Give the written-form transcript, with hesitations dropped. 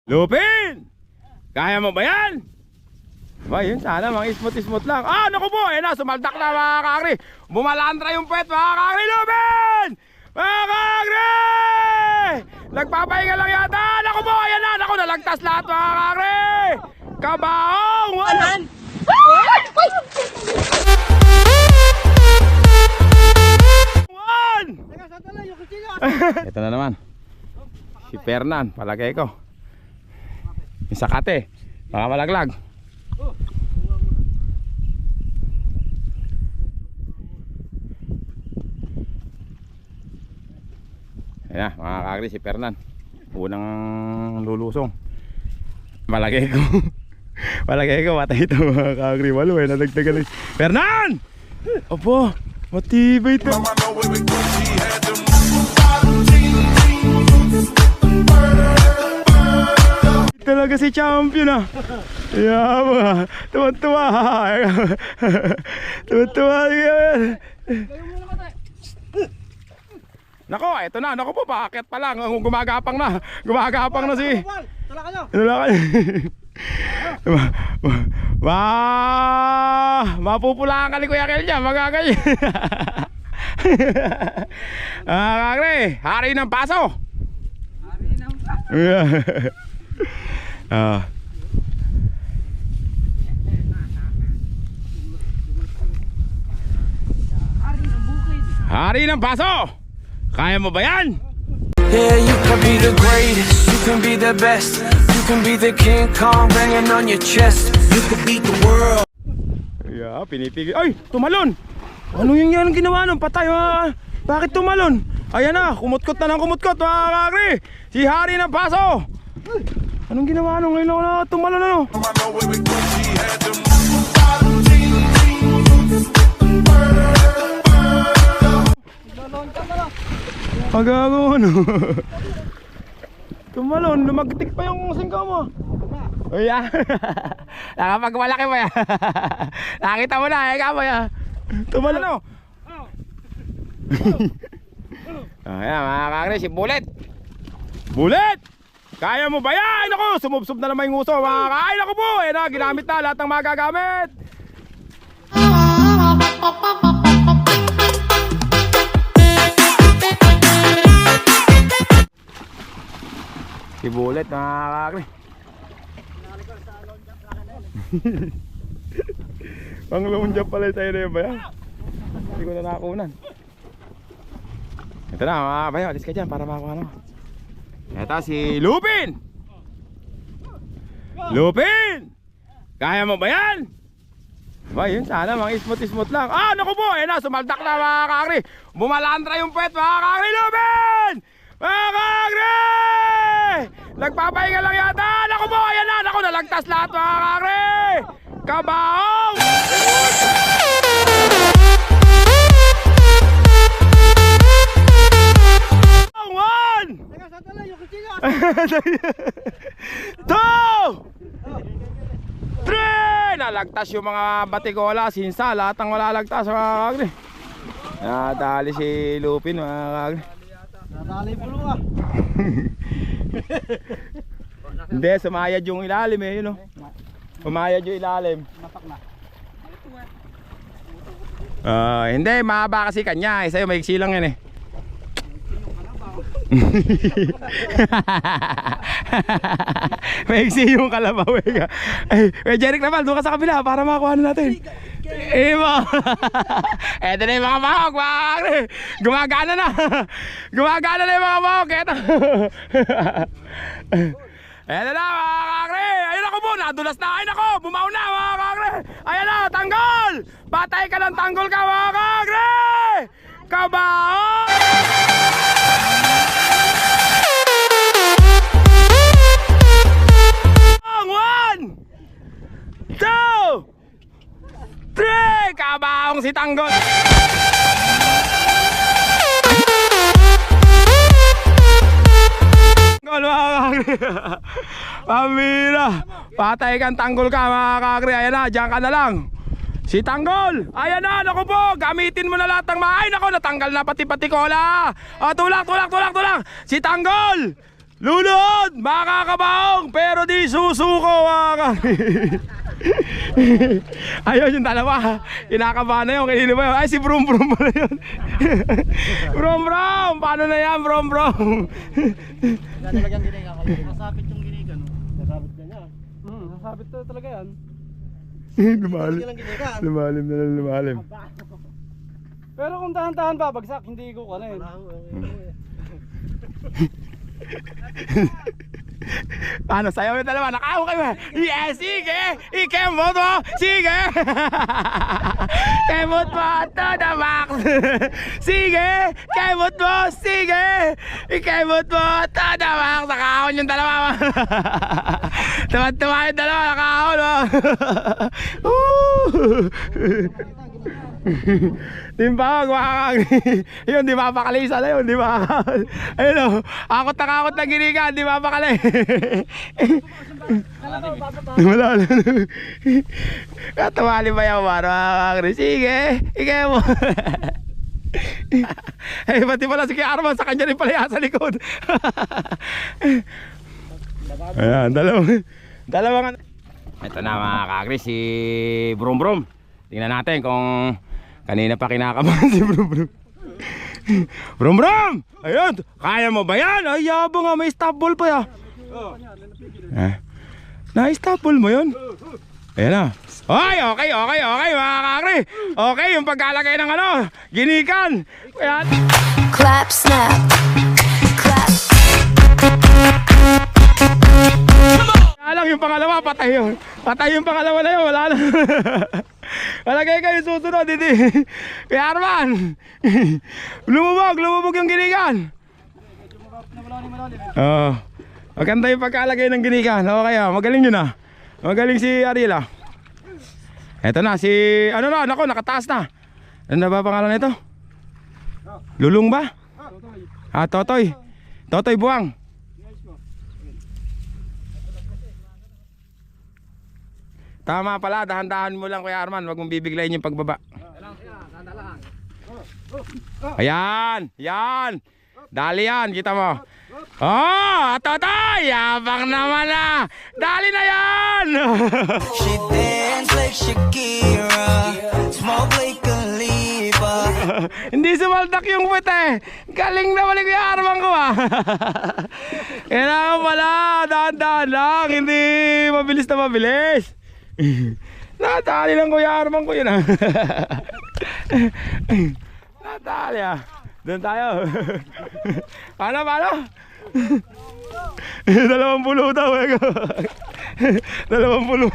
Lupin! Kaya mo ba yan? Ba, yun sana, mga ismot-ismot lang. Ah, naku po, na, sumaldak na mga kakri. Bumalandra yung puwet, mga kakri. Lupin! Mga kakri! Nagpapahinga lang yata. Naku po, ayan na, naku, nalagtas lahat, mga kakri. Kabaong! Walan! Ito na naman si Fernan, palagay ko yung sakate, baka malaglag. Ayan na, mga kakri, si Fernan unang lulusong. Palagay ko palagay ko matay ito, mga kakri. Walo eh, nadagdagan. Fernan! Opo, matibay ito. Talaga si champion ah. Yeah, tuwa-tuwa. Tuwa-tuwa. Nako, eto na. Nako po, paakyat pa lang. Gumagapang na. Gumagapang na si. Mapupulaan ka ni Kuya Kel niya. Magagay. Kakri, hari ng paso. Hari ng paso. Hari ng paso. Kaya mo ba yan? Yeah, you can be the greatest, you can be the best, you can be the King Kong banging on your chest, you can beat the world. Yeah, pinipigil. Ay, tumalon. Ano yung yan ang ginawa nun? Patay, bakit tumalon? Ayan na, kumutkot na ng kumutkot, mga kakri. Si Hari ng paso. Anong ginawa nung ngayon ako na tumalon ano? Pagago ano? Tumalon, lumagtik pa yung singkaw mo. Oh yeah. Nakapagmalaki mo yan. Nakita mo na, ikaw mo yan. Tumalon ano? Ayan mga kakri, si Bullet. Bullet! Kaya mo ba yan? Ako, sumubsob na naman yung uso. Makakain ako po. Eh na, ginamit na lahat ng magagamit. Si Bullet, nakakakri. Pang long jump pala tayo na yun ba yan? Hindi ko na nakakunan. Ito na, mga kabayo. Alis ka dyan para makakuha naman. Ito si Lupin! Lupin! Kaya mo ba yan? Ba, yun sana, mga ismot-ismot lang. Ah, naku po, na, sumaldak na mga kakri. Bumalandra yung puwet, mga kakri. Lupin! Mga kakri! Nagpapahinga lang yata. Naku po, ayan na, naku, nalagtas lahat, mga kakri. Kabaong! Two! Three! Nalagtas yung mga batikola, sinsa, lahat ang malalagtas mga kakri. Nadali si Lupin mga kakri. Nadali po lang ah. Hindi, sumayad yung ilalim eh, yun o. Sumayad yung ilalim. Hindi, mahaba kasi kanya eh, sa'yo maiksi lang yan eh. Maiksi yung kalabaw eh. Ay, Jeric naman, doon ka sa kabila para makakuha na natin. Eto na yung mga mahok, mga kakri. Gumagana na. Gumagana na yung mga mahok. Eto na mga kakri. Ayun ako po, nadulas na. Ayun ako, bumaw na mga kakri. Ayan na, tanggol. Patay ka ng tanggol ka mga kakri. Kabao. One, two, three. Kabaong si tanggol. Tanggol mga kakri. Pamira. Patay kang tanggol ka mga kakri. Ayan na, dyan ka na lang. Si tanggol. Ayan na, naku po. Gamitin mo na lahat ng maay. Naku, natanggal na pati-pati kola. O, tulak. Si tanggol. Lulod! Makakabaong! Pero di susuko mga kakri. Ayun yung dalawa. Kinakabahan na yun. Kanina ba yun? Ay si Brum Brum pala yun. Brum Brum! Paano na yan Brum Brum? Talagang giniga ko. Nasabit yung giniga, no? Nasabit ka niya. Nasabit to talaga yan. Lumalim. Lumalim na lang lumalim. Pero kung dahan-dahan babagsak, hindi ko ano yun. Paano sayaw yung dalawa? Nakaw kayo. Yes, sige! Ikemot mo! Sige! Kemot mo to the max! Sige! Kemot mo! Sige! Ikemot mo to the max! Nakahon yung dalawa. Tuwa-tuwa yung dalawa. Nakahon mo. Timbang, makakagri. Yun, di mapakalisa na yun, di makakal. Ayun o, akot na ginigan, di mapakali. Wala na. Katumali ba yung maro, makakagri? Sige, ikaw mo. Eh, pati pala si Kuya Arman, sa kanya rin pala yan sa likod. Ayan, dalawang. Ito na mga kakagri, si Brum Brum. Tingnan natin kung kanina pa kinakabahan si Brum Brum. Brum Brum! Ayun! Kaya mo ba yan? Ay, yabang nga, may stop ball pa ya. Na-stop ball mo yun? Ayan na. Ay, okay mga kakri. Okay, yung pagkalagay ng ano, ginikan. Ayan. Clap, snap, clap. Alang yung pangalawa, patay yun. Patay yung pangalawa na yun, wala na. Malagay kayo susunod, hindi. Kaya Arman, lumubog yung ginigan. Oo. Maganda yung pagkalagay ng ginigan. Okay, magaling yun ah. Magaling si Ariel ah. Eto na, si, ano na, nako, nakataas na. Ano na ba pangalan nito? Lulung ba? Ah, Totoy. Totoy Buwang. Tama pala, dahan-dahan mo lang Kuya Arman, wag mong bibiglayin yung pagbaba. Ayan, yan. Dali yan, kita mo. Oh, Totoy, yabang naman na. Dali na yan. She dance like Shakira, smoke like Khalifa. Hindi sumaldak yung puwete. Galing naman ni Kuya Arman ko ah. Kailangan pala, dahan-dahan lang, hindi mabilis na mabilis. Natali lang Kuya Arman ko yun ah. Natali ah. Doon tayo. Paano? 20 daw. 20 daw.